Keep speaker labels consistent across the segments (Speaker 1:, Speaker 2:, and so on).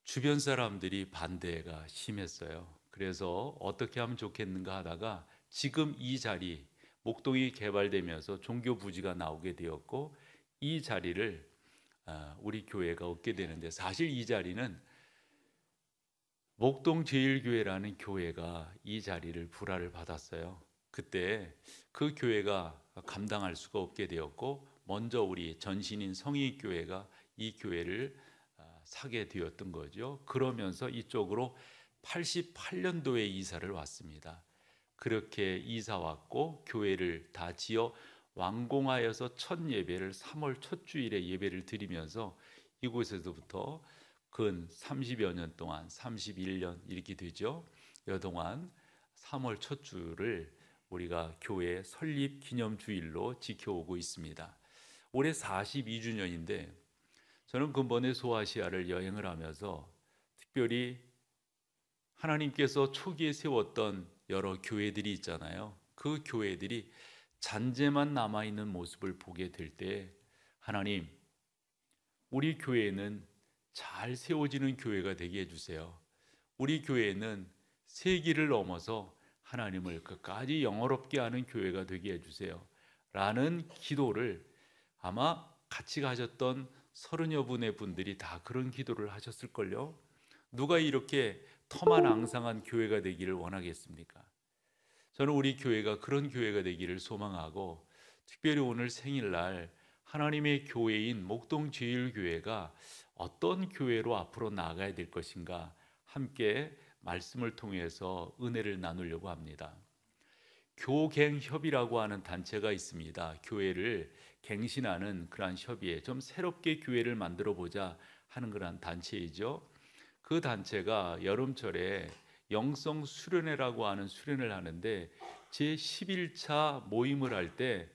Speaker 1: 주변 사람들이 반대가 심했어요. 그래서 어떻게 하면 좋겠는가 하다가 지금 이 자리, 목동이 개발되면서 종교 부지가 나오게 되었고, 이 자리를 우리 교회가 얻게 되는데, 사실 이 자리는 목동 제일교회라는 교회가 이 자리를 불화를 받았어요. 그때 그 교회가 감당할 수가 없게 되었고, 먼저 우리 전신인 성의교회가 이 교회를 사게 되었던 거죠. 그러면서 이쪽으로 88년도에 이사를 왔습니다. 그렇게 이사 왔고 교회를 다 지어 완공하여서 첫 예배를 3월 첫 주일에 예배를 드리면서 이곳에서부터 근 30여 년 동안 31년 이렇게 되죠. 여동안 3월 첫 주를 우리가 교회 설립 기념 주일로 지켜오고 있습니다. 올해 42주년인데 저는 근본에 소아시아를 여행을 하면서 특별히 하나님께서 초기에 세웠던 여러 교회들이 있잖아요. 그 교회들이 잔재만 남아있는 모습을 보게 될 때 하나님, 우리 교회는 잘 세워지는 교회가 되게 해주세요. 우리 교회는 세기를 넘어서 하나님을 끝까지 영화롭게 하는 교회가 되게 해주세요. 라는 기도를 아마 같이 가셨던 30여 분의 분들이 다 그런 기도를 하셨을걸요. 누가 이렇게 터만 앙상한 교회가 되기를 원하겠습니까? 저는 우리 교회가 그런 교회가 되기를 소망하고, 특별히 오늘 생일날 하나님의 교회인 목동제일교회가 어떤 교회로 앞으로 나아가야 될 것인가 함께 말씀을 통해서 은혜를 나누려고 합니다. 교갱협이라고 하는 단체가 있습니다. 교회를 갱신하는 그러한 협의회, 좀 새롭게 교회를 만들어 보자 하는 그러한 단체이죠. 그 단체가 여름철에 영성 수련회라고 하는 수련을 하는데, 제 11차 모임을 할 때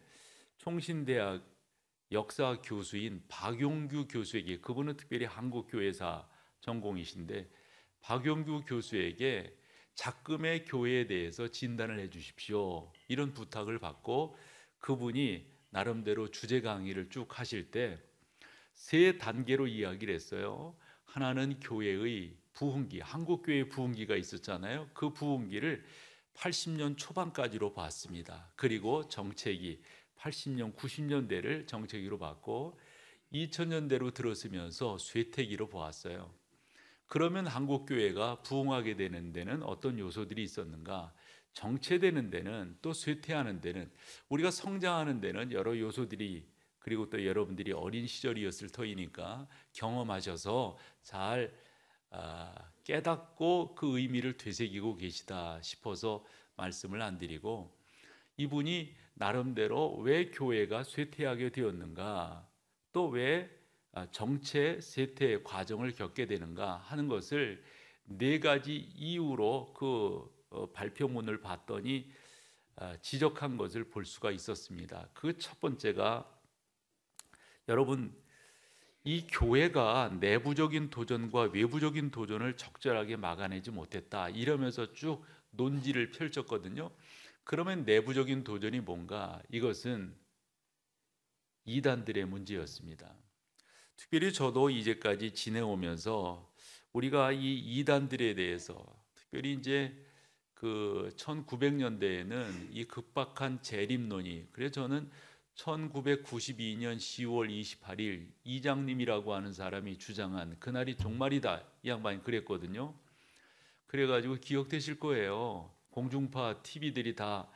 Speaker 1: 총신대학 역사 교수인 박용규 교수에게, 그분은 특별히 한국교회사 전공이신데 박용규 교수에게 작금의 교회에 대해서 진단을 해 주십시오, 이런 부탁을 받고 그분이 나름대로 주제 강의를 쭉 하실 때 세 단계로 이야기를 했어요. 하나는 교회의 부흥기, 한국교회 부흥기가 있었잖아요. 그 부흥기를 80년 초반까지로 봤습니다. 그리고 정책이 80년, 90년대를 정책으로 봤고 2000년대로 들어서면서 쇠퇴기로 보았어요. 그러면 한국교회가 부흥하게 되는 데는 어떤 요소들이 있었는가? 정체되는 데는, 또 쇠퇴하는 데는, 우리가 성장하는 데는 여러 요소들이, 그리고 또 여러분들이 어린 시절이었을 터이니까 경험하셔서 잘 깨닫고 그 의미를 되새기고 계시다 싶어서 말씀을 안 드리고, 이분이 나름대로 왜 교회가 쇠퇴하게 되었는가, 또 왜 정체 쇠퇴 과정을 겪게 되는가 하는 것을 네 가지 이유로 그 발표문을 봤더니 지적한 것을 볼 수가 있었습니다. 그 첫 번째가, 여러분, 이 교회가 내부적인 도전과 외부적인 도전을 적절하게 막아내지 못했다, 이러면서 쭉 논지를 펼쳤거든요. 그러면 내부적인 도전이 뭔가? 이것은 이단들의 문제였습니다. 특별히 저도 이제까지 지내오면서 우리가 이 이단들에 대해서, 특별히 이제 그 1900년대에는 이 급박한 재림론이, 그래서 저는 1992년 10월 28일 이장님이라고 하는 사람이 주장한 그날이 종말이다, 이 양반이 그랬거든요. 그래가지고 기억되실 거예요. 공중파 TV들이 다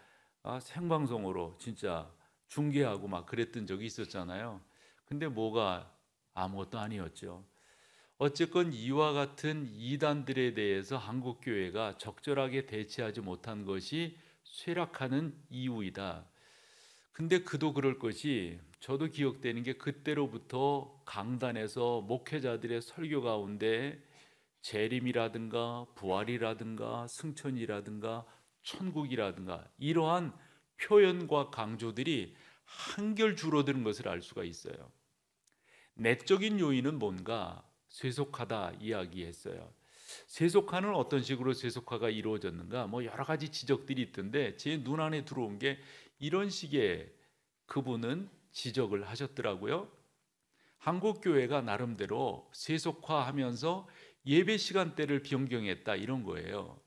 Speaker 1: 생방송으로 진짜 중계하고 막 그랬던 적이 있었잖아요. 근데 뭐가? 아무것도 아니었죠. 어쨌건 이와 같은 이단들에 대해서 한국교회가 적절하게 대처하지 못한 것이 쇠락하는 이유이다. 근데 그도 그럴 것이, 저도 기억되는 게 그때로부터 강단에서 목회자들의 설교 가운데 재림이라든가 부활이라든가 승천이라든가 천국이라든가 이러한 표현과 강조들이 한결 줄어드는 것을 알 수가 있어요. 내적인 요인은 뭔가? 세속화다 이야기했어요. 세속화는 어떤 식으로 세속화가 이루어졌는가? 뭐 여러 가지 지적들이 있던데 제 눈 안에 들어온 게 이런 식의, 그분은 지적을 하셨더라고요. 한국 교회가 나름대로 세속화하면서 예배 시간대를 변경했다 이런 거예요.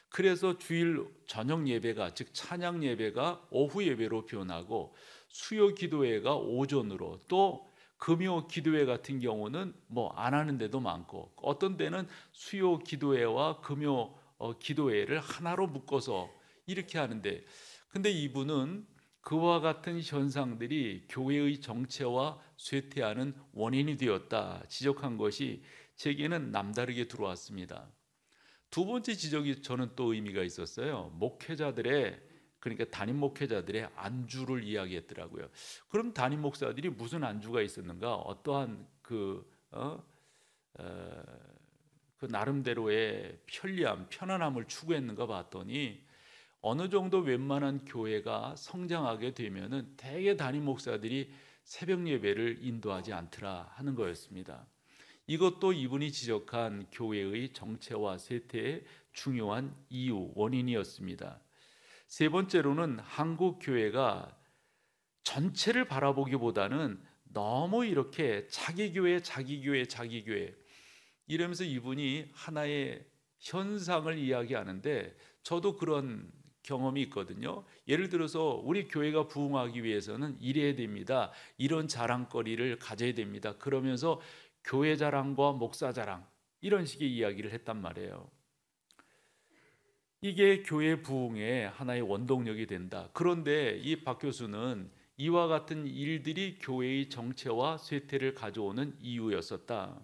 Speaker 1: 그래서 주일 저녁 예배가, 즉 찬양 예배가 오후 예배로 변하고 수요 기도회가 오전으로, 또 금요 기도회 같은 경우는 뭐 안 하는 데도 많고, 어떤 때는 수요 기도회와 금요 기도회를 하나로 묶어서 이렇게 하는데, 근데 이분은 그와 같은 현상들이 교회의 정체와 쇠퇴하는 원인이 되었다 지적한 것이 제게는 남다르게 들어왔습니다. 두 번째 지적이 저는 또 의미가 있었어요. 목회자들의, 그러니까 담임 목회자들의 안주를 이야기했더라고요. 그럼 담임 목사들이 무슨 안주가 있었는가? 어떠한 그 나름대로의 편리함, 편안함을 추구했는가 봤더니 어느 정도 웬만한 교회가 성장하게 되면은 대개 담임 목사들이 새벽 예배를 인도하지 않더라 하는 거였습니다. 이것도 이분이 지적한 교회의 정체와 쇠퇴의 중요한 이유, 원인이었습니다. 세 번째로는 한국 교회가 전체를 바라보기보다는 너무 이렇게 자기 교회 이러면서 이분이 하나의 현상을 이야기하는데, 저도 그런 경험이 있거든요. 예를 들어서 우리 교회가 부흥하기 위해서는 이래야 됩니다. 이런 자랑거리를 가져야 됩니다. 그러면서 교회 자랑과 목사 자랑 이런 식의 이야기를 했단 말이에요. 이게 교회 부흥의 하나의 원동력이 된다. 그런데 이 박 교수는 이와 같은 일들이 교회의 정체와 쇠퇴를 가져오는 이유였었다.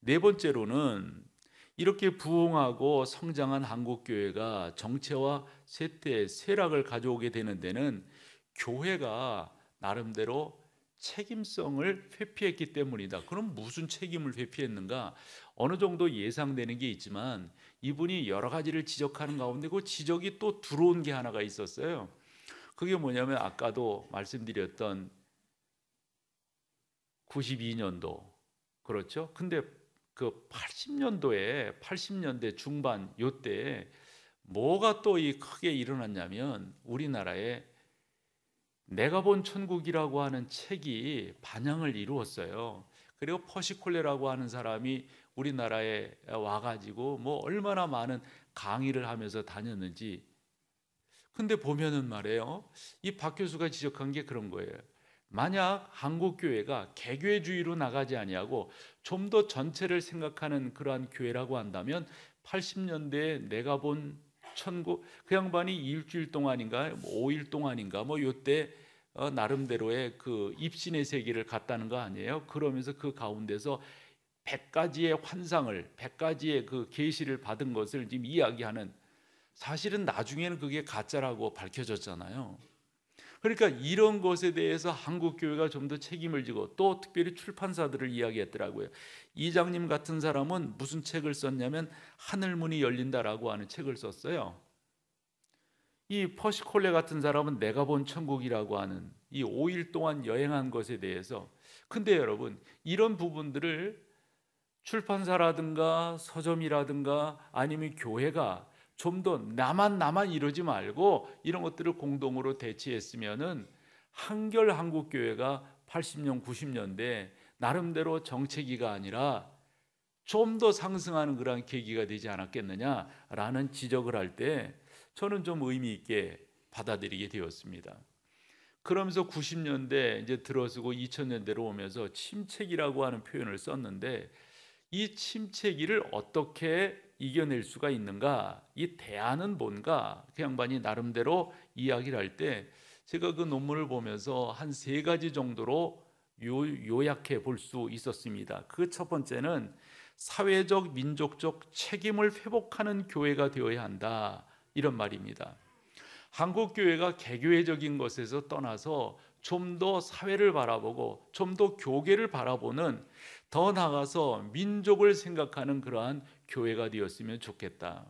Speaker 1: 네 번째로는 이렇게 부흥하고 성장한 한국 교회가 정체와 쇠퇴, 쇠락을 가져오게 되는 데는 교회가 나름대로 책임성을 회피했기 때문이다. 그럼 무슨 책임을 회피했는가? 어느 정도 예상되는 게 있지만 이분이 여러 가지를 지적하는 가운데 그 지적이 또 들어온 게 하나가 있었어요. 그게 뭐냐면 아까도 말씀드렸던 92년도, 그렇죠? 근데 그 80년대 중반 요때 뭐가 또 이 크게 일어났냐면, 우리나라에 내가 본 천국이라고 하는 책이 반향을 이루었어요. 그리고 퍼시콜레라고 하는 사람이 우리나라에 와가지고 뭐 얼마나 많은 강의를 하면서 다녔는지. 근데 보면은 말이에요, 이 박 교수가 지적한 게 그런 거예요. 만약 한국 교회가 개교회주의로 나가지 아니하고 좀 더 전체를 생각하는 그러한 교회라고 한다면 80년대에 내가 본 천국, 그 양반이 일주일 동안인가 5일 동안인가 뭐 요때 나름대로의 그 입신의 세계를 갔다는 거 아니에요? 그러면서 그 가운데서 100가지의 환상을, 100가지의 그 계시를 받은 것을 지금 이야기하는, 사실은 나중에는 그게 가짜라고 밝혀졌잖아요. 그러니까 이런 것에 대해서 한국 교회가 좀 더 책임을 지고, 또 특별히 출판사들을 이야기했더라고요. 이장님 같은 사람은 무슨 책을 썼냐면 하늘문이 열린다라고 하는 책을 썼어요. 이 퍼시콜레 같은 사람은 내가 본 천국이라고 하는 이 5일 동안 여행한 것에 대해서. 근데 여러분, 이런 부분들을 출판사라든가 서점이라든가 아니면 교회가 좀 더 나만 이러지 말고 이런 것들을 공동으로 대치했으면은 한결 한국 교회가 80년 90년대 나름대로 정체기가 아니라 좀 더 상승하는 그런 계기가 되지 않았겠느냐라는 지적을 할 때 저는 좀 의미 있게 받아들이게 되었습니다. 그러면서 90년대 이제 들어서고 2000년대로 오면서 침체기라고 하는 표현을 썼는데, 이 침체기를 어떻게 이겨낼 수가 있는가? 이 대안은 뭔가? 그 양반이 나름대로 이야기를 할 때 제가 그 논문을 보면서 한 3가지 정도로 요약해 볼 수 있었습니다. 그 첫 번째는 사회적 민족적 책임을 회복하는 교회가 되어야 한다, 이런 말입니다. 한국 교회가 개교회적인 것에서 떠나서 좀 더 사회를 바라보고 좀 더 교계를 바라보는, 더 나아가서 민족을 생각하는 그러한 교회가 되었으면 좋겠다.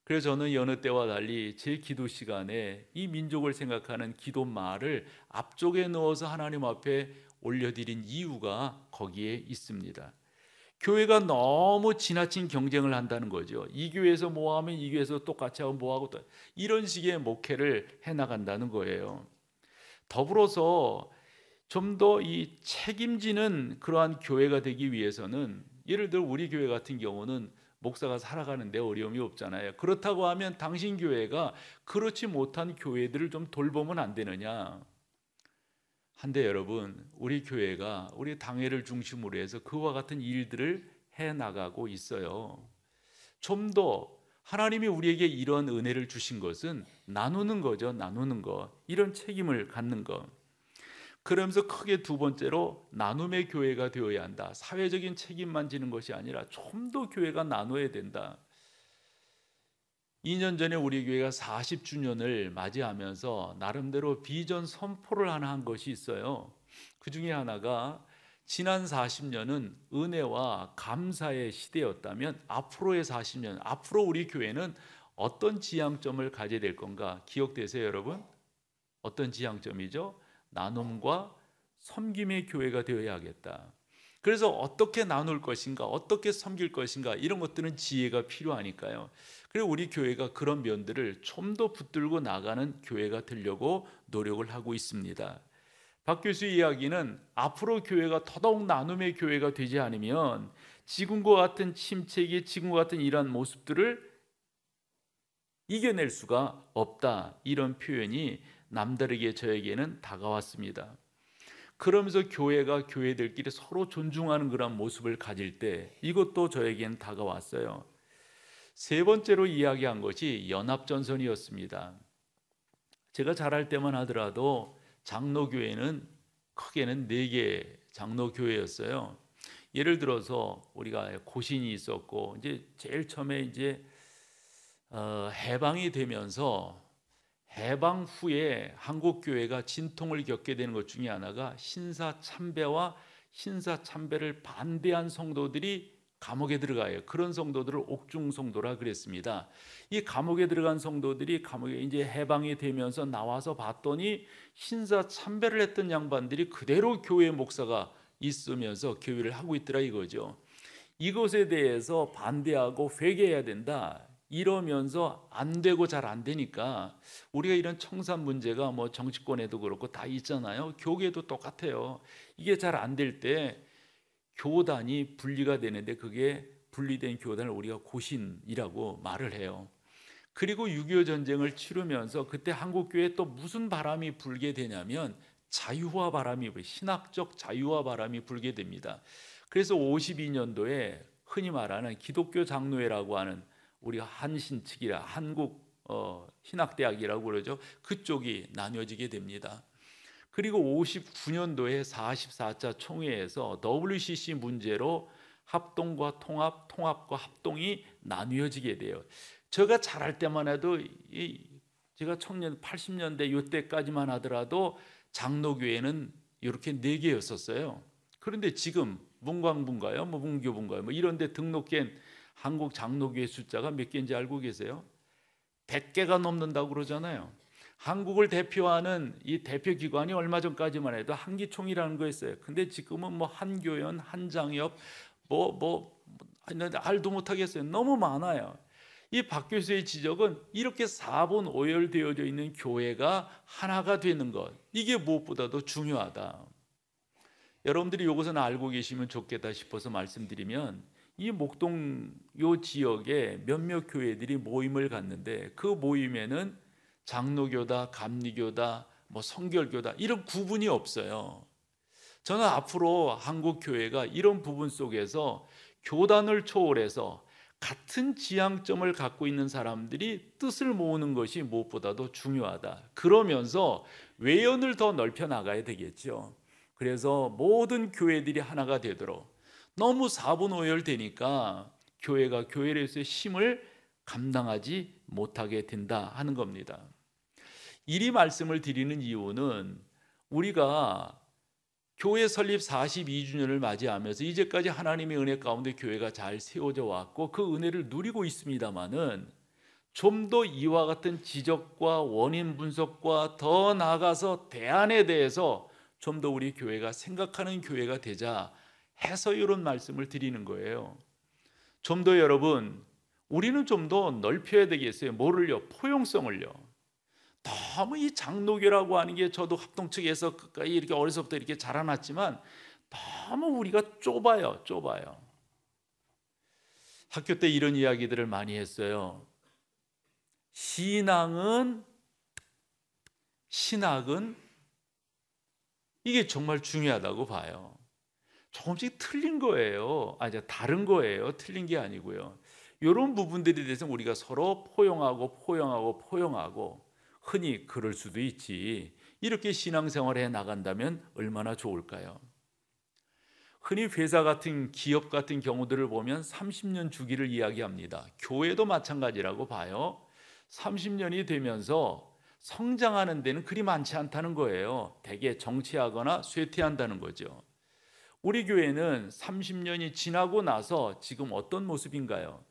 Speaker 1: 그래서 저는 여느 때와 달리 제 기도 시간에 이 민족을 생각하는 기도말을 앞쪽에 넣어서 하나님 앞에 올려드린 이유가 거기에 있습니다. 교회가 너무 지나친 경쟁을 한다는 거죠. 이 교회에서 뭐 하면 이 교회에서 똑같이 하고 뭐 하고, 또 이런 식의 목회를 해나간다는 거예요. 더불어서 좀 더 이 책임지는 그러한 교회가 되기 위해서는 예를 들어 우리 교회 같은 경우는 목사가 살아가는 데 어려움이 없잖아요. 그렇다고 하면 당신 교회가 그렇지 못한 교회들을 좀 돌보면 안 되느냐? 한데 여러분, 우리 교회가 우리 당회를 중심으로 해서 그와 같은 일들을 해 나가고 있어요. 좀 더 하나님이 우리에게 이런 은혜를 주신 것은 나누는 거죠. 나누는 거. 이런 책임을 갖는 거. 그러면서 크게 두 번째로 나눔의 교회가 되어야 한다. 사회적인 책임만 지는 것이 아니라 좀 더 교회가 나눠야 된다. 2년 전에 우리 교회가 40주년을 맞이하면서 나름대로 비전 선포를 하나 한 것이 있어요. 그 중에 하나가 지난 40년은 은혜와 감사의 시대였다면 앞으로의 40년, 앞으로 우리 교회는 어떤 지향점을 가져야 될 건가? 기억되세요, 여러분? 어떤 지향점이죠? 나눔과 섬김의 교회가 되어야 하겠다. 그래서 어떻게 나눌 것인가, 어떻게 섬길 것인가, 이런 것들은 지혜가 필요하니까요. 그리고 우리 교회가 그런 면들을 좀 더 붙들고 나가는 교회가 되려고 노력을 하고 있습니다. 박 교수 이야기는 앞으로 교회가 더더욱 나눔의 교회가 되지 않으면 지금과 같은 침체기, 지금과 같은 이러한 모습들을 이겨낼 수가 없다. 이런 표현이 남다르게 저에게는 다가왔습니다. 그러면서 교회가 교회들끼리 서로 존중하는 그런 모습을 가질 때 이것도 저에게는 다가왔어요. 세 번째로 이야기한 것이 연합전선이었습니다. 제가 자랄 때만 하더라도 장로교회는 크게는 4개 장로교회였어요. 예를 들어서 우리가 고신이 있었고, 이제 제일 처음에 이제 해방이 되면서 해방 후에 한국 교회가 진통을 겪게 되는 것 중에 하나가 신사참배와 신사참배를 반대한 성도들이 감옥에 들어가요. 그런 성도들을 옥중성도라 그랬습니다. 이 감옥에 들어간 성도들이 감옥에 이제 해방이 되면서 나와서 봤더니 신사참배를 했던 양반들이 그대로 교회 목사가 있으면서 교회를 하고 있더라 이거죠. 이것에 대해서 반대하고 회개해야 된다. 이러면서 안 되고 잘 안 되니까 우리가 이런 청산 문제가 뭐 정치권에도 그렇고 다 있잖아요. 교계도 똑같아요. 이게 잘 안 될 때 교단이 분리가 되는데 그게 분리된 교단을 우리가 고신이라고 말을 해요. 그리고 6.25 전쟁을 치르면서 그때 한국교회에 또 무슨 바람이 불게 되냐면 자유화 바람이, 신학적 자유화 바람이 불게 됩니다. 그래서 52년도에 흔히 말하는 기독교 장로회라고 하는 우리가 한신 측이라 한국 신학대학이라고 그러죠. 그쪽이 나뉘어지게 됩니다. 그리고 59년도에 44차 총회에서 WCC 문제로 합동과 통합, 통합과 합동이 나뉘어지게 돼요. 제가 자랄 때만 해도 제가 청년 80년대 이때까지만 하더라도 장로교회는 이렇게 4개였었어요. 그런데 지금 문광분가요, 뭐 문교분가요, 뭐 이런 데 등록된 한국 장로교회 숫자가 몇 개인지 알고 계세요? 100개가 넘는다고 그러잖아요. 한국을 대표하는 이 대표기관이 얼마 전까지만 해도 한기총이라는 거였어요. 근데 지금은 뭐 한교연, 한장협, 알도 못하겠어요. 너무 많아요. 이 박 교수의 지적은 이렇게 4분 오열되어져 있는 교회가 하나가 되는 것, 이게 무엇보다도 중요하다. 여러분들이 이것은 알고 계시면 좋겠다 싶어서 말씀드리면, 이 목동 요 지역에 몇몇 교회들이 모임을 갖는데 그 모임에는 장로교다, 감리교다, 뭐 성결교다 이런 구분이 없어요. 저는 앞으로 한국 교회가 이런 부분 속에서 교단을 초월해서 같은 지향점을 갖고 있는 사람들이 뜻을 모으는 것이 무엇보다도 중요하다. 그러면서 외연을 더 넓혀 나가야 되겠죠. 그래서 모든 교회들이 하나가 되도록, 너무 4분 오열되니까 교회가 교회로서의 힘을 감당하지 못하게 된다 하는 겁니다. 이리 말씀을 드리는 이유는 우리가 교회 설립 42주년을 맞이하면서 이제까지 하나님의 은혜 가운데 교회가 잘 세워져 왔고 그 은혜를 누리고 있습니다마는 좀 더 이와 같은 지적과 원인 분석과 더 나아가서 대안에 대해서 좀 더 우리 교회가 생각하는 교회가 되자 해서 이런 말씀을 드리는 거예요. 좀 더 여러분, 우리는 좀 더 넓혀야 되겠어요. 뭐를요? 포용성을요. 너무 이 장로교라고 하는 게, 저도 합동 측에서 이렇게 어려서부터 이렇게 자라났지만 너무 우리가 좁아요. 학교 때 이런 이야기들을 많이 했어요. 신학은 이게 정말 중요하다고 봐요. 조금씩 틀린 거예요. 다른 거예요. 틀린 게 아니고요. 이런 부분들에 대해서 우리가 서로 포용하고 흔히 그럴 수도 있지. 이렇게 신앙생활을 해 나간다면 얼마나 좋을까요? 흔히 회사 같은 기업 같은 경우들을 보면 30년 주기를 이야기합니다. 교회도 마찬가지라고 봐요. 30년이 되면서 성장하는 데는 그리 많지 않다는 거예요. 대개 정체하거나 쇠퇴한다는 거죠. 우리 교회는 30년이 지나고 나서 지금 어떤 모습인가요?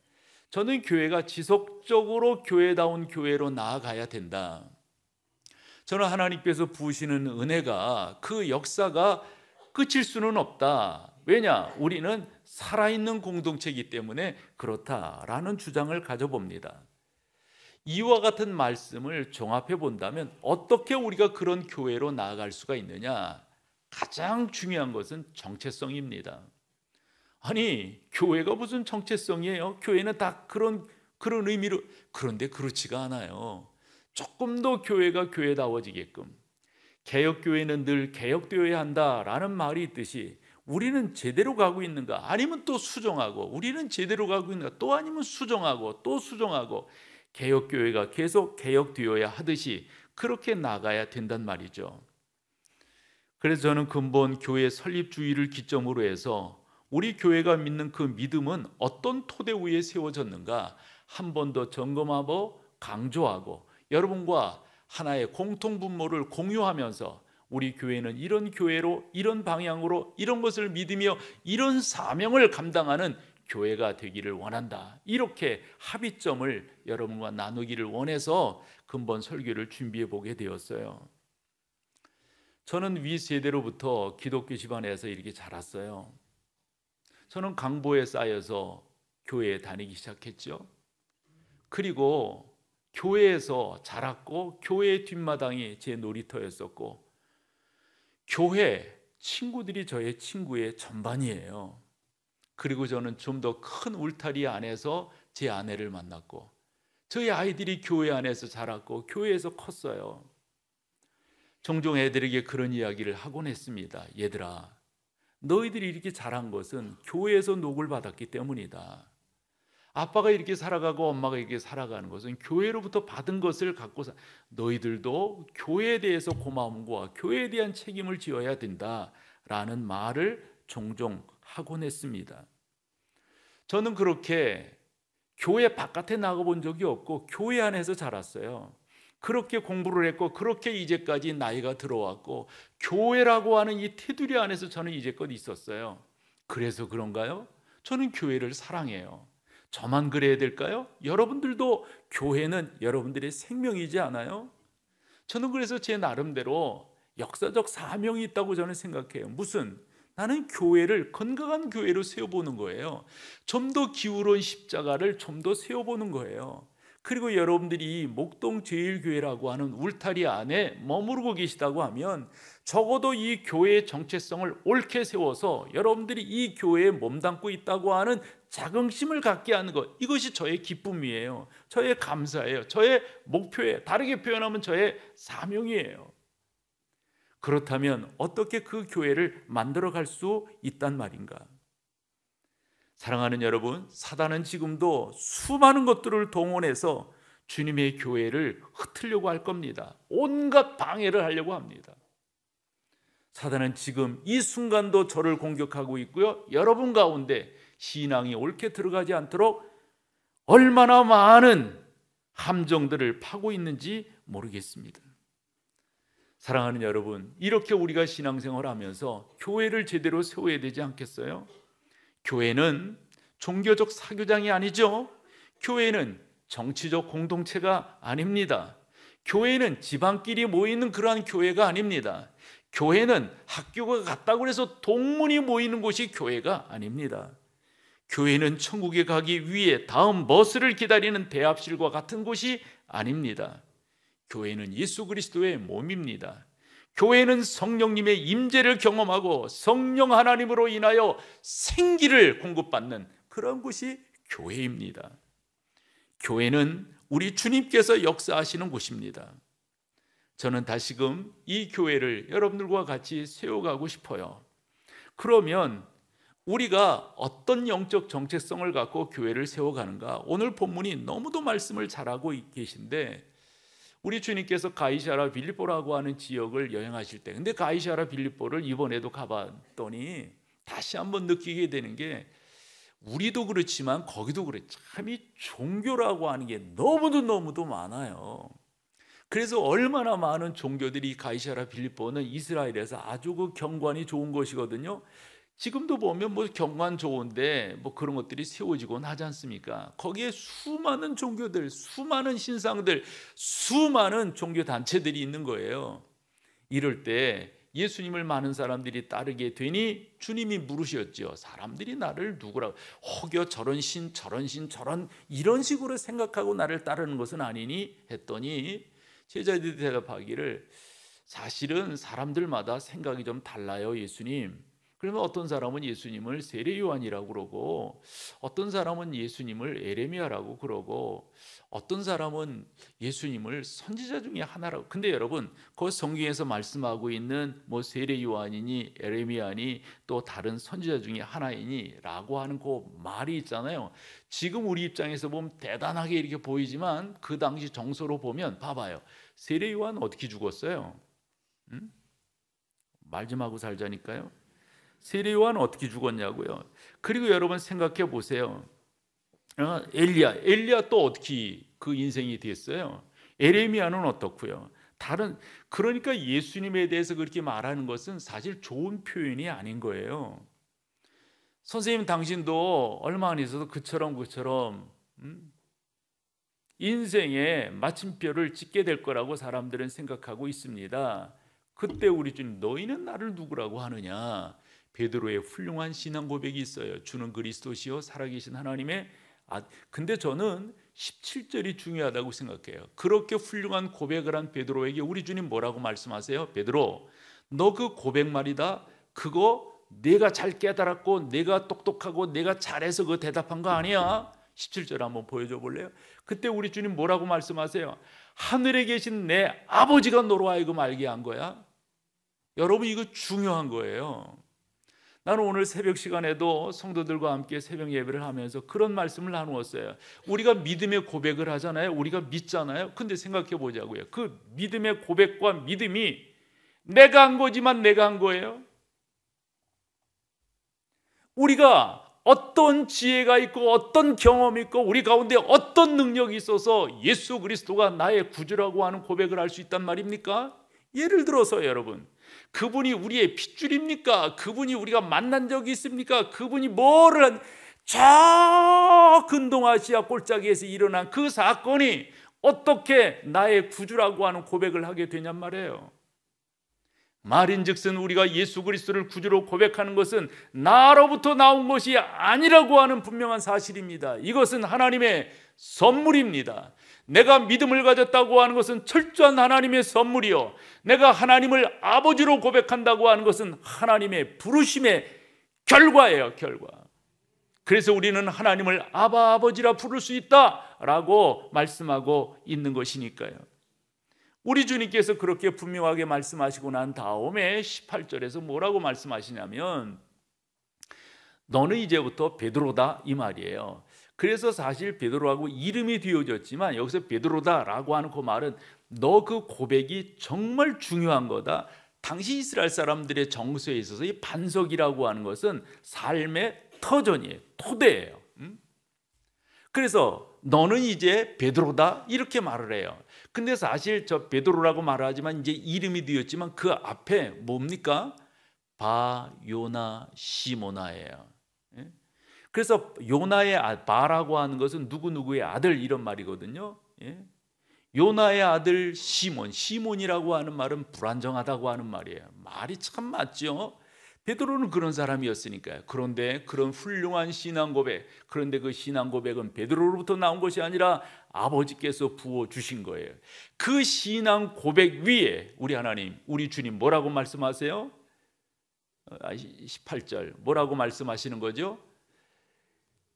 Speaker 1: 저는 교회가 지속적으로 교회다운 교회로 나아가야 된다. 저는 하나님께서 부으시는 은혜가 그 역사가 끝일 수는 없다. 왜냐? 우리는 살아있는 공동체이기 때문에 그렇다라는 주장을 가져봅니다. 이와 같은 말씀을 종합해 본다면 어떻게 우리가 그런 교회로 나아갈 수가 있느냐? 가장 중요한 것은 정체성입니다. 아니, 교회가 무슨 정체성이에요? 교회는 다 그런 의미로. 그런데 그렇지가 않아요. 조금 더 교회가 교회다워지게끔, 개혁교회는 늘 개혁되어야 한다라는 말이 있듯이 우리는 제대로 가고 있는가? 아니면 또 수정하고, 우리는 제대로 가고 있는가? 또 아니면 수정하고, 또 수정하고, 개혁교회가 계속 개혁되어야 하듯이 그렇게 나가야 된단 말이죠. 그래서 저는 근본 교회 설립주의를 기점으로 해서 우리 교회가 믿는 그 믿음은 어떤 토대 위에 세워졌는가 한 번 더 점검하고 강조하고, 여러분과 하나의 공통분모를 공유하면서 우리 교회는 이런 교회로, 이런 방향으로, 이런 것을 믿으며 이런 사명을 감당하는 교회가 되기를 원한다. 이렇게 합의점을 여러분과 나누기를 원해서 근본 설교를 준비해 보게 되었어요. 저는 위 세대로부터 기독교 집안에서 이렇게 자랐어요. 저는 강보에 쌓여서 교회에 다니기 시작했죠. 그리고 교회에서 자랐고, 교회의 뒷마당이 제 놀이터였었고, 교회 친구들이 저의 친구의 전반이에요. 그리고 저는 좀 더 큰 울타리 안에서 제 아내를 만났고, 저희 아이들이 교회 안에서 자랐고 교회에서 컸어요. 종종 애들에게 그런 이야기를 하곤 했습니다. 얘들아, 너희들이 이렇게 자란 것은 교회에서 녹을 받았기 때문이다. 아빠가 이렇게 살아가고 엄마가 이렇게 살아가는 것은 교회로부터 받은 것을 갖고 너희들도 교회에 대해서 고마움과 교회에 대한 책임을 지어야 된다라는 말을 종종 하곤 했습니다. 저는 그렇게 교회 바깥에 나가본 적이 없고 교회 안에서 자랐어요. 그렇게 공부를 했고 그렇게 이제까지 나이가 들어왔고 교회라고 하는 이 테두리 안에서 저는 이제껏 있었어요. 그래서 그런가요? 저는 교회를 사랑해요. 저만 그래야 될까요? 여러분들도 교회는 여러분들의 생명이지 않아요? 저는 그래서 제 나름대로 역사적 사명이 있다고 저는 생각해요. 나는 교회를 건강한 교회로 세워보는 거예요. 좀 더 기울은 십자가를 좀 더 세워보는 거예요. 그리고 여러분들이 목동 제일교회라고 하는 울타리 안에 머무르고 계시다고 하면 적어도 이 교회의 정체성을 옳게 세워서 여러분들이 이 교회에 몸담고 있다고 하는 자긍심을 갖게 하는 것, 이것이 저의 기쁨이에요. 저의 감사예요. 저의 목표예요. 다르게 표현하면 저의 사명이에요. 그렇다면 어떻게 그 교회를 만들어갈 수 있단 말인가? 사랑하는 여러분, 사단은 지금도 수많은 것들을 동원해서 주님의 교회를 흩으려고 할 겁니다. 온갖 방해를 하려고 합니다. 사단은 지금 이 순간도 저를 공격하고 있고요, 여러분 가운데 신앙이 옳게 들어가지 않도록 얼마나 많은 함정들을 파고 있는지 모르겠습니다. 사랑하는 여러분, 이렇게 우리가 신앙생활을 하면서 교회를 제대로 세워야 되지 않겠어요? 교회는 종교적 사교장이 아니죠. 교회는 정치적 공동체가 아닙니다. 교회는 지방끼리 모이는 그러한 교회가 아닙니다. 교회는 학교가 같다고 해서 동문이 모이는 곳이 교회가 아닙니다. 교회는 천국에 가기 위해 다음 버스를 기다리는 대합실과 같은 곳이 아닙니다. 교회는 예수 그리스도의 몸입니다. 교회는 성령님의 임재를 경험하고 성령 하나님으로 인하여 생기를 공급받는 그런 곳이 교회입니다. 교회는 우리 주님께서 역사하시는 곳입니다. 저는 다시금 이 교회를 여러분들과 같이 세워가고 싶어요. 그러면 우리가 어떤 영적 정체성을 갖고 교회를 세워가는가? 오늘 본문이 너무도 말씀을 잘하고 계신데, 우리 주님께서 가이사랴 빌립보라고 하는 지역을 여행하실 때, 근데 가이사랴 빌립보를 이번에도 가봤더니 다시 한번 느끼게 되는 게, 우리도 그렇지만 거기도 그래, 참 이 종교라고 하는 게 너무도 많아요. 그래서 얼마나 많은 종교들이, 가이사랴 빌립보는 이스라엘에서 아주 그 경관이 좋은 곳이거든요. 지금도 보면 뭐 경관 좋은데 뭐 그런 것들이 세워지곤 하지 않습니까? 거기에 수많은 종교들, 수많은 신상들, 수많은 종교 단체들이 있는 거예요. 이럴 때 예수님을 많은 사람들이 따르게 되니 주님이 물으셨죠. 사람들이 나를 누구라고, 혹여 저런 신 저런 이런 식으로 생각하고 나를 따르는 것은 아니니 했더니, 제자들이 대답하기를, 사실은 사람들마다 생각이 좀 달라요, 예수님. 그러면 어떤 사람은 예수님을 세례 요한이라고 그러고, 어떤 사람은 예수님을 에레미야라고 그러고, 어떤 사람은 예수님을 선지자 중에 하나라고. 근데 여러분, 그 성경에서 말씀하고 있는 뭐 세례 요한이니 에레미야니 또 다른 선지자 중에 하나이니라고 하는 그 말이 있잖아요. 지금 우리 입장에서 보면 대단하게 이렇게 보이지만 그 당시 정서로 보면, 봐봐요, 세례 요한 어떻게 죽었어요? 말 좀 하고 살자니까요. 세례 요한 어떻게 죽었냐고요. 그리고 여러분 생각해 보세요. 엘리야 또 어떻게 그 인생이 됐어요? 에레미야는 어떻고요? 그러니까 예수님에 대해서 그렇게 말하는 것은 사실 좋은 표현이 아닌 거예요. 선생님, 당신도 얼마 안 있어서 그처럼 인생의 마침표를 찍게 될 거라고 사람들은 생각하고 있습니다. 그때 우리 주님, 너희는 나를 누구라고 하느냐? 베드로의 훌륭한 신앙 고백이 있어요. 주는 그리스도시요 살아계신 하나님의 근데 저는 17절이 중요하다고 생각해요. 그렇게 훌륭한 고백을 한 베드로에게 우리 주님 뭐라고 말씀하세요? 베드로, 너 그 고백 말이다, 그거 내가 잘 깨달았고 내가 똑똑하고 내가 잘해서 그 대답한 거 아니야. 17절 한번 보여줘 볼래요? 그때 우리 주님 뭐라고 말씀하세요? 하늘에 계신 내 아버지가 너로 하여금 알게 한 거야. 여러분, 이거 중요한 거예요. 나는 오늘 새벽 시간에도 성도들과 함께 새벽 예배를 하면서 그런 말씀을 나누었어요. 우리가 믿음의 고백을 하잖아요. 우리가 믿잖아요. 근데 생각해 보자고요. 그 믿음의 고백과 믿음이 내가 한 거지만 내가 한 거예요. 우리가 어떤 지혜가 있고 어떤 경험이 있고 우리 가운데 어떤 능력이 있어서 예수 그리스도가 나의 구주라고 하는 고백을 할 수 있단 말입니까? 예를 들어서 여러분, 그분이 우리의 핏줄입니까? 그분이 우리가 만난 적이 있습니까? 그분이 저 근동아시아 골짜기에서 일어난 그 사건이 어떻게 나의 구주라고 하는 고백을 하게 되냔 말이에요. 말인즉슨 우리가 예수 그리스도를 구주로 고백하는 것은 나로부터 나온 것이 아니라고 하는 분명한 사실입니다. 이것은 하나님의 선물입니다. 내가 믿음을 가졌다고 하는 것은 철저한 하나님의 선물이요, 내가 하나님을 아버지로 고백한다고 하는 것은 하나님의 부르심의 결과예요, 결과. 그래서 우리는 하나님을 아바 아버지라 부를 수 있다라고 말씀하고 있는 것이니까요. 우리 주님께서 그렇게 분명하게 말씀하시고 난 다음에 18절에서 뭐라고 말씀하시냐면, 너는 이제부터 베드로다, 이 말이에요. 그래서 사실 베드로하고 이름이 뒤어졌지만 여기서 베드로다라고 하는 그 말은 너 그 고백이 정말 중요한 거다. 당시 이스라엘 사람들의 정서에 있어서 이 반석이라고 하는 것은 삶의 터전이에요, 토대예요. 그래서 너는 이제 베드로다, 이렇게 말을 해요. 근데 사실 저 베드로라고 말하지만 이제 이름이 뒤었지만 그 앞에 뭡니까? 바요나 시모나예요. 그래서 요나의 바라고 하는 것은 누구누구의 아들, 이런 말이거든요. 요나의 아들 시몬이라고 하는 말은 불안정하다고 하는 말이에요. 말이 참 맞죠. 베드로는 그런 사람이었으니까요. 그런데 그런 훌륭한 신앙 고백, 그런데 그 신앙 고백은 베드로로부터 나온 것이 아니라 아버지께서 부어주신 거예요. 그 신앙 고백 위에 우리 하나님, 우리 주님 뭐라고 말씀하세요? 18절 뭐라고 말씀하시는 거죠?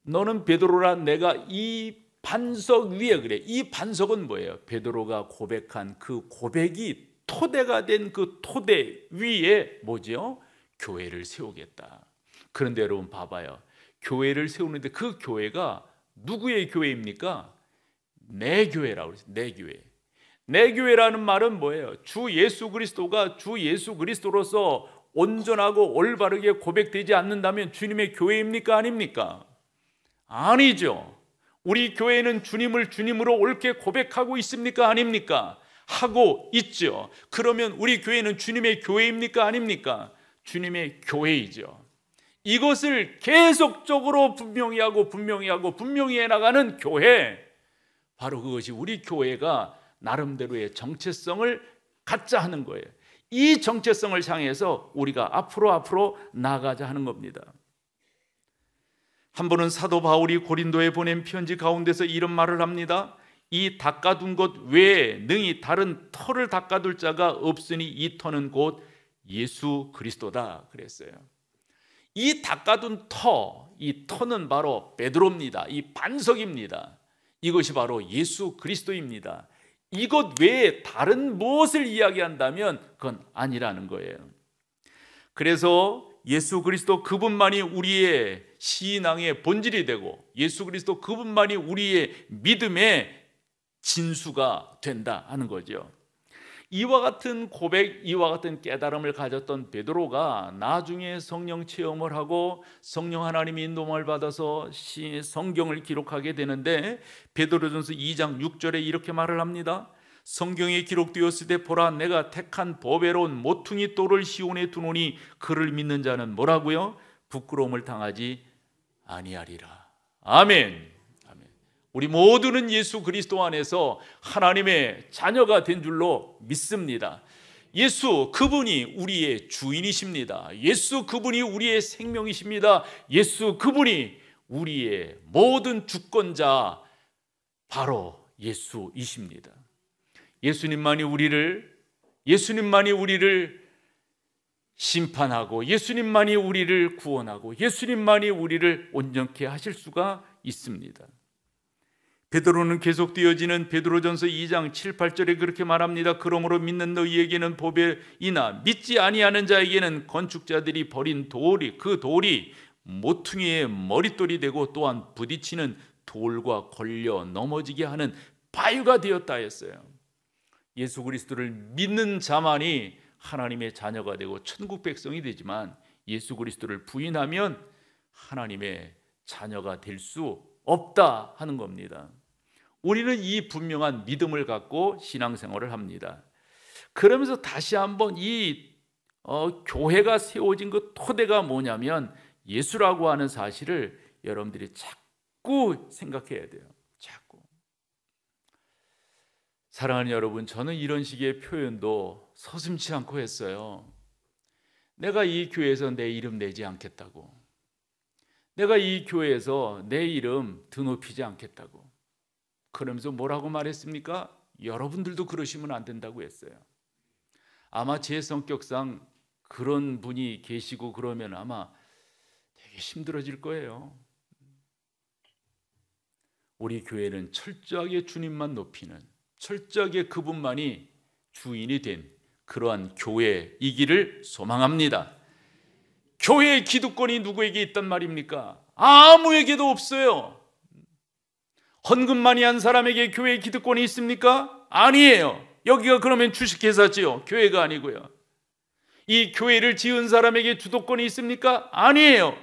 Speaker 1: 너는 베드로라, 내가 이 반석 위에, 그래. 이 반석은 뭐예요? 베드로가 고백한 그 고백이 토대가 된 그 토대 위에 뭐죠? 교회를 세우겠다. 그런데 여러분 봐봐요. 교회를 세우는데 그 교회가 누구의 교회입니까? 내 교회라고 그랬어요. 내 교회. 내 교회라는 말은 뭐예요? 주 예수 그리스도가 주 예수 그리스도로서 온전하고 올바르게 고백되지 않는다면 주님의 교회입니까? 아닙니까? 아니죠. 우리 교회는 주님을 주님으로 옳게 고백하고 있습니까? 아닙니까? 하고 있죠. 그러면 우리 교회는 주님의 교회입니까? 아닙니까? 주님의 교회이죠. 이것을 계속적으로 분명히 하고 분명히 해나가는 교회, 바로 그것이 우리 교회가 나름대로의 정체성을 갖자 하는 거예요. 이 정체성을 향해서 우리가 앞으로 나아가자 하는 겁니다. 한 번은 사도 바울이 고린도에 보낸 편지 가운데서 이런 말을 합니다. 이 닦아둔 것 외에 능히 다른 터를 닦아둘 자가 없으니 이 터는 곧 예수 그리스도다 그랬어요. 이 닦아둔 터, 이 터는 바로 베드로입니다. 이 반석입니다. 이것이 바로 예수 그리스도입니다. 이것 외에 다른 무엇을 이야기한다면 그건 아니라는 거예요. 그래서 예수 그리스도 그분만이 우리의 신앙의 본질이 되고 예수 그리스도 그분만이 우리의 믿음의 진수가 된다 하는 거죠. 이와 같은 고백, 이와 같은 깨달음을 가졌던 베드로가 나중에 성령 체험을 하고 성령 하나님의 인도함을 받아서 성경을 기록하게 되는데, 베드로전서 2장 6절에 이렇게 말을 합니다. 성경에 기록되었을 때 보라, 내가 택한 보배로운 모퉁이 돌을 시온에 두노니 그를 믿는 자는 뭐라고요? 부끄러움을 당하지 아니하리라. 아멘. 우리 모두는 예수 그리스도 안에서 하나님의 자녀가 된 줄로 믿습니다. 예수 그분이 우리의 주인이십니다. 예수 그분이 우리의 생명이십니다. 예수 그분이 우리의 모든 주권자, 바로 예수이십니다. 예수님만이 우리를 심판하고 예수님만이 우리를 구원하고 예수님만이 우리를 온전케 하실 수가 있습니다. 베드로는 계속되어지는 베드로전서 2장 7, 8절에 그렇게 말합니다. 그러므로 믿는 너희에게는 보배이나 믿지 아니하는 자에게는 건축자들이 버린 돌이, 그 돌이 모퉁이의 머릿돌이 되고 또한 부딪히는 돌과 걸려 넘어지게 하는 바위가 되었다 했어요. 예수 그리스도를 믿는 자만이 하나님의 자녀가 되고 천국 백성이 되지만 예수 그리스도를 부인하면 하나님의 자녀가 될 수 없다 하는 겁니다. 우리는 이 분명한 믿음을 갖고 신앙생활을 합니다. 그러면서 다시 한번 이 교회가 세워진 그 토대가 뭐냐면 예수라고 하는 사실을 여러분들이 자꾸 생각해야 돼요. 자꾸. 사랑하는 여러분, 저는 이런 식의 표현도 서슴지 않고 했어요. 내가 이 교회에서 내 이름 내지 않겠다고, 내가 이 교회에서 내 이름 드높이지 않겠다고. 그러면서 뭐라고 말했습니까? 여러분들도 그러시면 안 된다고 했어요. 아마 제 성격상 그런 분이 계시고 그러면 아마 되게 힘들어질 거예요. 우리 교회는 철저하게 주님만 높이는, 철저하게 그분만이 주인이 된 그러한 교회이기를 소망합니다. 교회의 기득권이 누구에게 있단 말입니까? 아무에게도 없어요. 헌금 많이 한 사람에게 교회의 기득권이 있습니까? 아니에요. 여기가 그러면 주식회사지요, 교회가 아니고요. 이 교회를 지은 사람에게 주도권이 있습니까? 아니에요.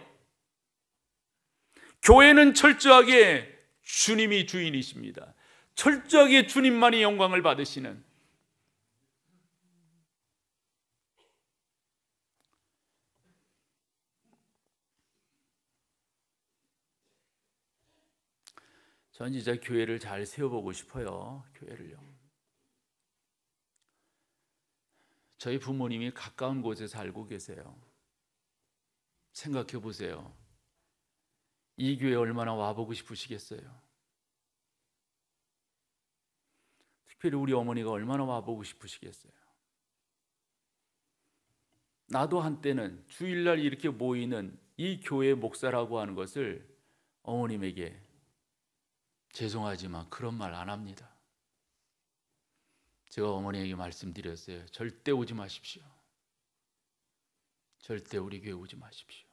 Speaker 1: 교회는 철저하게 주님이 주인이십니다. 철저하게 주님만이 영광을 받으시는. 전 진짜 교회를 잘 세워보고 싶어요. 교회를요. 저희 부모님이 가까운 곳에 살고 계세요. 생각해 보세요. 이 교회 얼마나 와보고 싶으시겠어요? 특별히 우리 어머니가 얼마나 와보고 싶으시겠어요? 나도 한때는 주일날 이렇게 모이는 이 교회 목사라고 하는 것을 어머님에게 죄송하지만 그런 말 안 합니다. 제가 어머니에게 말씀드렸어요. 절대 오지 마십시오. 절대 우리 교회 오지 마십시오.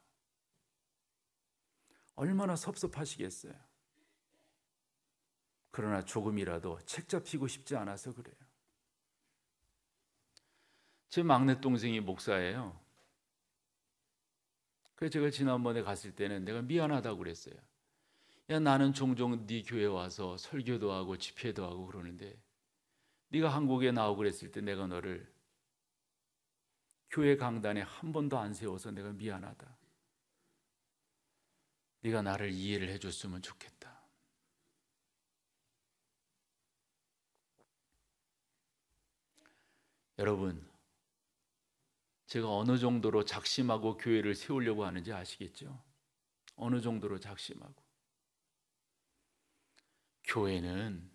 Speaker 1: 얼마나 섭섭하시겠어요. 그러나 조금이라도 책 잡히고 싶지 않아서 그래요. 제 막내 동생이 목사예요. 그래서 제가 지난번에 갔을 때는 내가 미안하다고 그랬어요. 야, 나는 종종 네 교회 와서 설교도 하고 집회도 하고 그러는데 네가 한국에 나오고 그랬을 때 내가 너를 교회 강단에 한 번도 안 세워서 내가 미안하다. 네가 나를 이해를 해줬으면 좋겠다. 여러분, 제가 어느 정도로 작심하고 교회를 세우려고 하는지 아시겠죠? 어느 정도로 작심하고. 교회는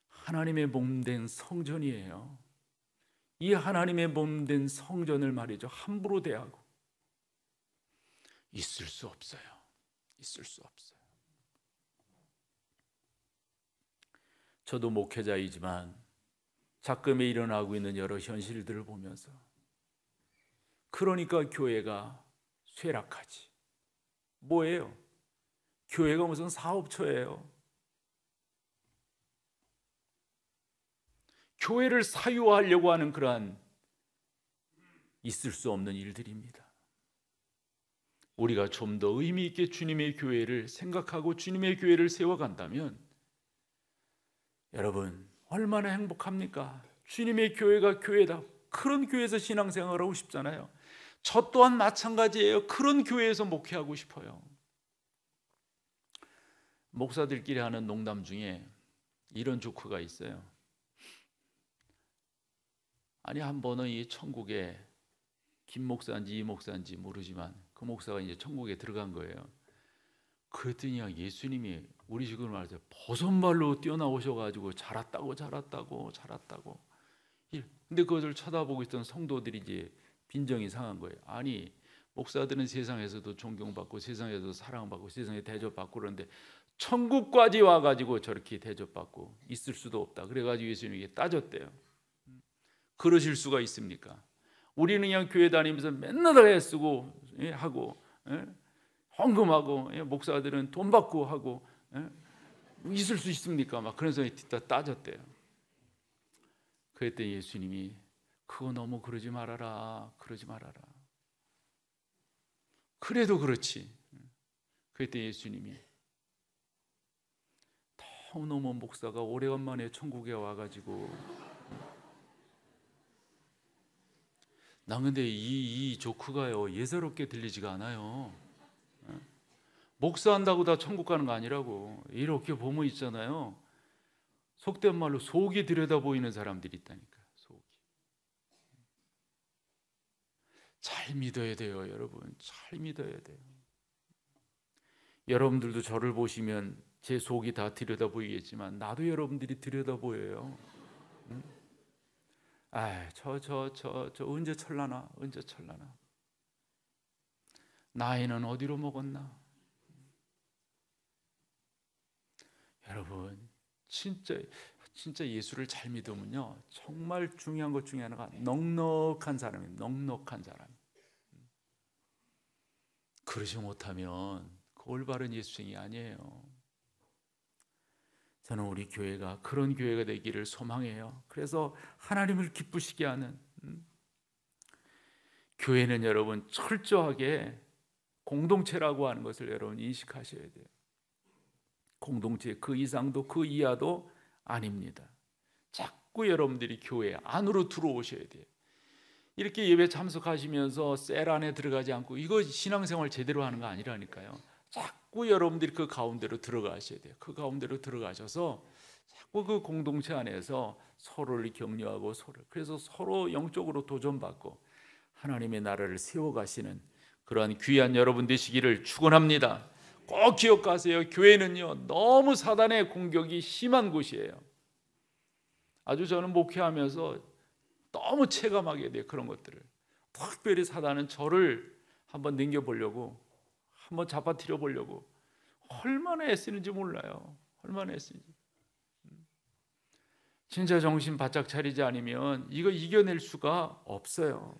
Speaker 1: 하나님의 몸된 성전이에요. 이 하나님의 몸된 성전을 말이죠, 함부로 대하고 있을 수 없어요. 있을 수 없어요. 저도 목회자이지만 작금에 일어나고 있는 여러 현실들을 보면서 그러니까 교회가 쇠락하지. 뭐예요? 교회가 무슨 사업처예요. 교회를 사유화하려고 하는 그러한 있을 수 없는 일들입니다. 우리가 좀 더 의미 있게 주님의 교회를 생각하고 주님의 교회를 세워간다면 여러분 얼마나 행복합니까? 주님의 교회가 교회다. 그런 교회에서 신앙생활을 하고 싶잖아요. 저 또한 마찬가지예요. 그런 교회에서 목회하고 싶어요. 목사들끼리 하는 농담 중에 이런 조크가 있어요. 아니, 한 번은 이 천국에 김 목사인지 이 목사인지 모르지만 그 목사가 이제 천국에 들어간 거예요. 그랬더니 예수님이 우리 지금 말해서 버선발로 뛰어나오셔가지고 잘았다고. 근데 그것을 쳐다보고 있던 성도들이 이제 빈정이 상한 거예요. 아니, 목사들은 세상에서도 존경받고 세상에서도 사랑받고 세상에 대접받고 그러는데 천국까지 와가지고 저렇게 대접받고 있을 수도 없다. 그래가지고 예수님에게 따졌대요. 그러실 수가 있습니까? 우리는 그냥 교회 다니면서 맨날 애쓰고 하고 헌금하고 목사들은 돈 받고 하고 있을 수 있습니까? 막 그런 소리 듣다 따졌대요. 그랬더니 예수님이 그거 너무 그러지 말아라. 그래도 그렇지. 그랬더니 예수님이 너무너무 목사가 오래간만에 천국에 와가지고 난 근데 이 조크가요 예사롭게 들리지가 않아요. 목사한다고 다 천국 가는 거 아니라고. 이렇게 보면 있잖아요. 속된 말로 속이 들여다 보이는 사람들이 있다니까. 속이. 잘 믿어야 돼요, 여러분. 잘 믿어야 돼요. 여러분들도 저를 보시면 제 속이 다 들여다 보이겠지만 나도 여러분들이 들여다 보여요. 저 언제 철나나. 나이는 어디로 먹었나. 여러분 진짜 예수를 잘 믿으면요 정말 중요한 것 중에 하나가 넉넉한 사람이에요. 넉넉한 사람. 그러지 못하면 그 올바른 예수생이 아니에요. 저는 우리 교회가 그런 교회가 되기를 소망해요. 그래서 하나님을 기쁘시게 하는 교회는 여러분 철저하게 공동체라고 하는 것을 여러분 인식하셔야 돼요. 공동체 그 이상도 그 이하도 아닙니다. 자꾸 여러분들이 교회 안으로 들어오셔야 돼요. 이렇게 예배 참석하시면서 셀 안에 들어가지 않고 이거 신앙생활 제대로 하는 거 아니라니까요. 자꾸 여러분들이 그 가운데로 들어가셔야 돼요. 그 가운데로 들어가셔서 자꾸 그 공동체 안에서 서로를 격려하고 그래서 서로 영적으로 도전받고 하나님의 나라를 세워가시는 그러한 귀한 여러분 되시기를 축원합니다. 꼭 기억하세요. 교회는요 너무 사단의 공격이 심한 곳이에요. 아주 저는 목회하면서 너무 체감하게 돼요. 그런 것들을. 특별히 사단은 저를 한번 넘겨보려고 한번 잡아뜨려 보려고 얼마나 애쓰는지 몰라요. 얼마나 애쓰는지. 진짜 정신 바짝 차리지 않으면 이거 이겨낼 수가 없어요.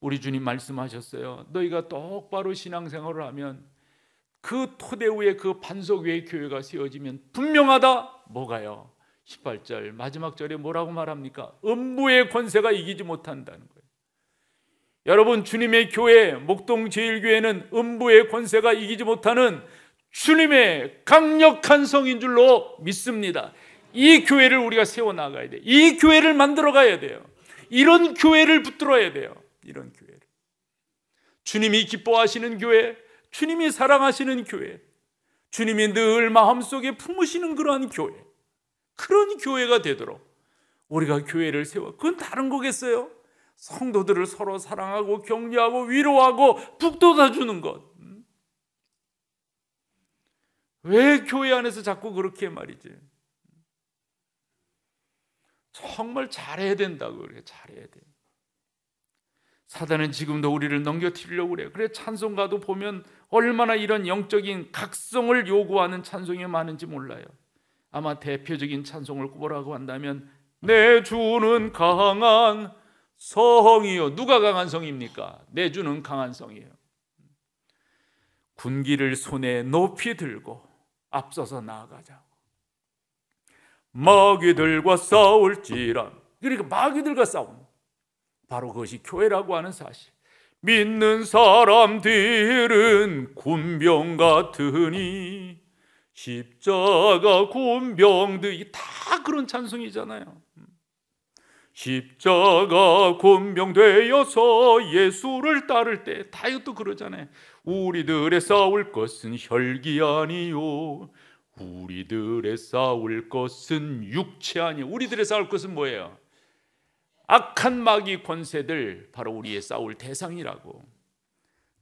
Speaker 1: 우리 주님 말씀하셨어요. 너희가 똑바로 신앙생활을 하면 그 토대 위에, 그 반석 위에 교회가 세워지면 분명하다. 뭐가요? 18절 마지막 절에 뭐라고 말합니까? 음부의 권세가 이기지 못한다는 거예요. 여러분, 주님의 교회, 목동제일교회는 음부의 권세가 이기지 못하는 주님의 강력한 성인 줄로 믿습니다. 이 교회를 우리가 세워나가야 돼요. 이 교회를 만들어 가야 돼요. 이런 교회를 붙들어야 돼요. 이런 교회를. 주님이 기뻐하시는 교회, 주님이 사랑하시는 교회, 주님이 늘 마음속에 품으시는 그러한 교회, 그런 교회가 되도록 우리가 교회를 세워. 그건 다른 거겠어요? 성도들을 서로 사랑하고 격려하고 위로하고 북돋아주는 것. 왜 교회 안에서 자꾸 그렇게 말이지? 정말 잘해야 된다고 그래요. 잘해야 돼. 사단은 지금도 우리를 넘겨뜨리려고 그래요. 그래 찬송가도 보면 얼마나 이런 영적인 각성을 요구하는 찬송이 많은지 몰라요. 아마 대표적인 찬송을 꼽으라고 한다면 내 주는 강한 성이요. 누가 강한 성입니까? 내 주는 강한 성이에요. 군기를 손에 높이 들고 앞서서 나아가자고. 마귀들과 싸울지라. 그러니까 마귀들과 싸우는, 바로 그것이 교회라고 하는 사실. 믿는 사람들은 군병 같으니 십자가 군병들이 다 그런 찬송이잖아요. 십자가 군병 되어서 예수를 따를 때 다 이것도 그러잖아요. 우리들의 싸울 것은 혈기 아니요, 우리들의 싸울 것은 육체 아니요. 우리들의 싸울 것은 뭐예요? 악한 마귀 권세들, 바로 우리의 싸울 대상이라고.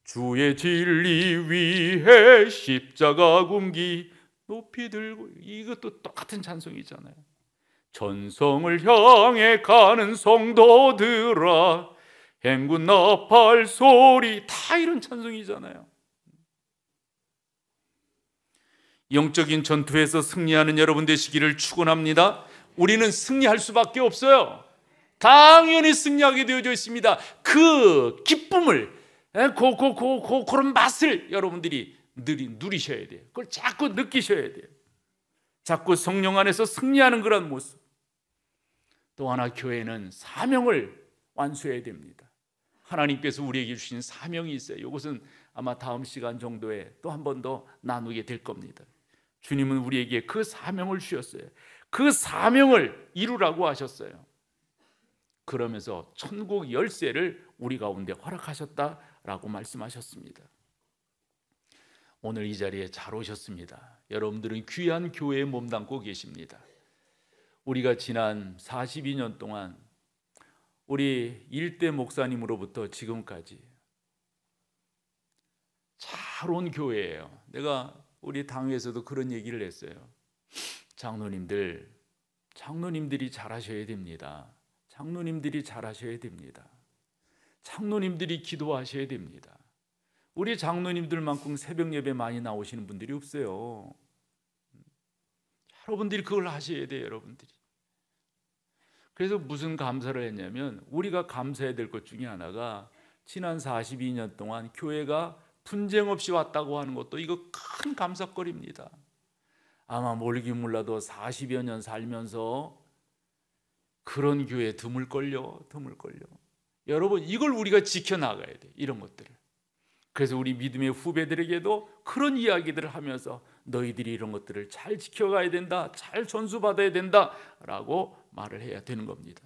Speaker 1: 주의 진리 위해 십자가 군기 높이 들고, 이것도 똑같은 찬송이잖아요. 전성을 향해 가는 성도들아 행군 나팔 소리, 다 이런 찬송이잖아요. 영적인 전투에서 승리하는 여러분 되시기를 축원합니다. 우리는 승리할 수밖에 없어요. 당연히 승리하게 되어져 있습니다. 그 기쁨을, 그런 맛을 여러분들이 누리셔야 돼요. 그걸 자꾸 느끼셔야 돼요. 자꾸 성령 안에서 승리하는 그런 모습. 또 하나, 교회는 사명을 완수해야 됩니다. 하나님께서 우리에게 주신 사명이 있어요. 이것은 아마 다음 시간 정도에 또 한 번 더 나누게 될 겁니다. 주님은 우리에게 그 사명을 주셨어요. 그 사명을 이루라고 하셨어요. 그러면서 천국 열쇠를 우리 가운데 허락하셨다라고 말씀하셨습니다. 오늘 이 자리에 잘 오셨습니다. 여러분들은 귀한 교회에 몸담고 계십니다. 우리가 지난 42년 동안 우리 일대 목사님으로부터 지금까지 잘 온 교회예요. 내가 우리 당회에서도 그런 얘기를 했어요. 장로님들이 잘하셔야 됩니다. 장로님들이 잘하셔야 됩니다. 장로님들이 기도하셔야 됩니다. 우리 장로님들만큼 새벽 예배 많이 나오시는 분들이 없어요. 여러분들이 그걸 하셔야 돼요. 여러분들이. 그래서 무슨 감사를 했냐면, 우리가 감사해야 될 것 중에 하나가 지난 42년 동안 교회가 분쟁 없이 왔다고 하는 것도 이거 큰 감사거리입니다. 아마 모르긴 몰라도 40여 년 살면서 그런 교회 드물걸요. 여러분, 이걸 우리가 지켜나가야 돼요. 이런 것들을. 그래서 우리 믿음의 후배들에게도 그런 이야기들을 하면서 너희들이 이런 것들을 잘 지켜가야 된다, 잘 전수받아야 된다라고 말을 해야 되는 겁니다.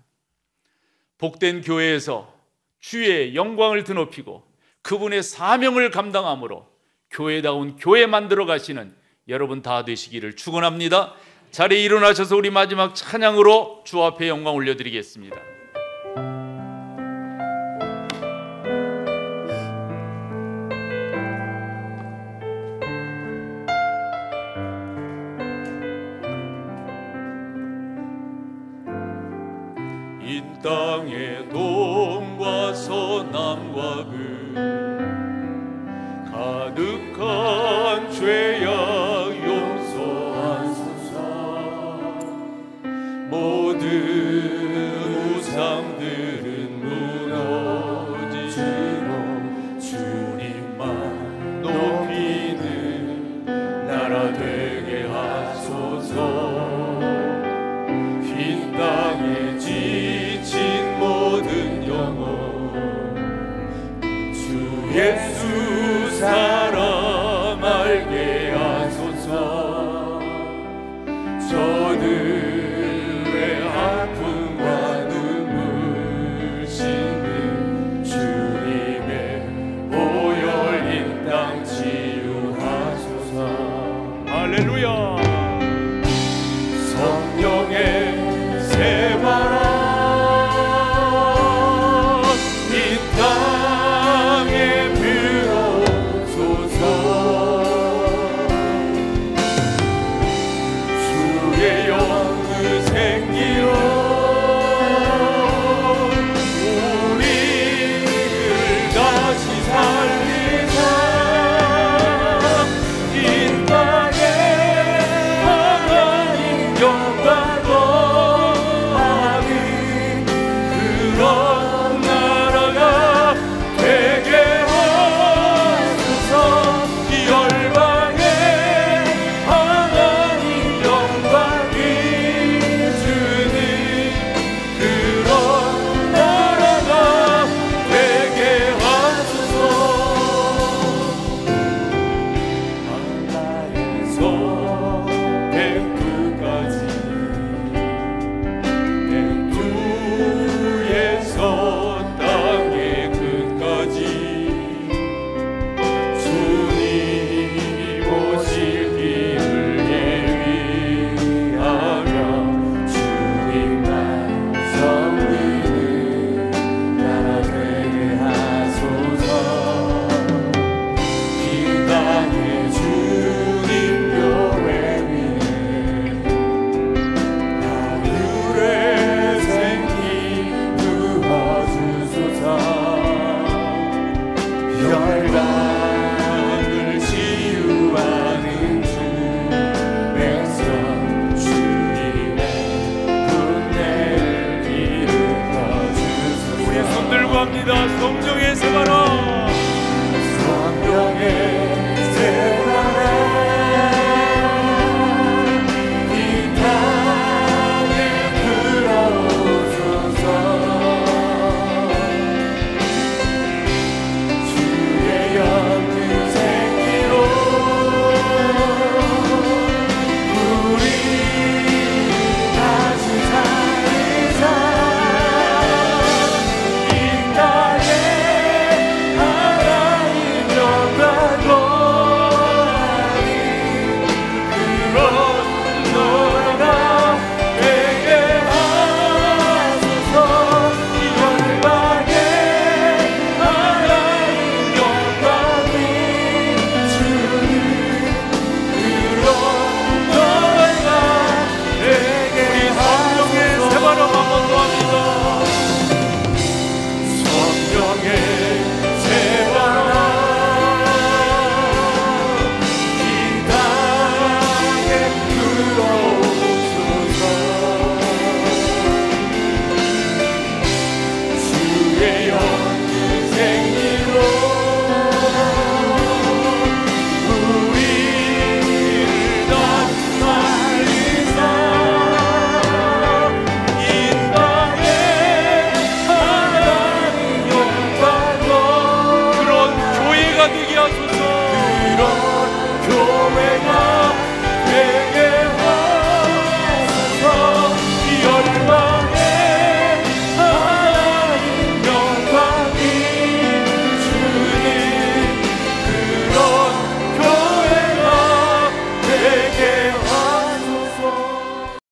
Speaker 1: 복된 교회에서 주의 영광을 드높이고 그분의 사명을 감당함으로 교회다운 교회 만들어 가시는 여러분 다 되시기를 축원합니다. 자리에 일어나셔서 우리 마지막 찬양으로 주 앞에 영광 올려드리겠습니다. 이 땅의 동과 서남과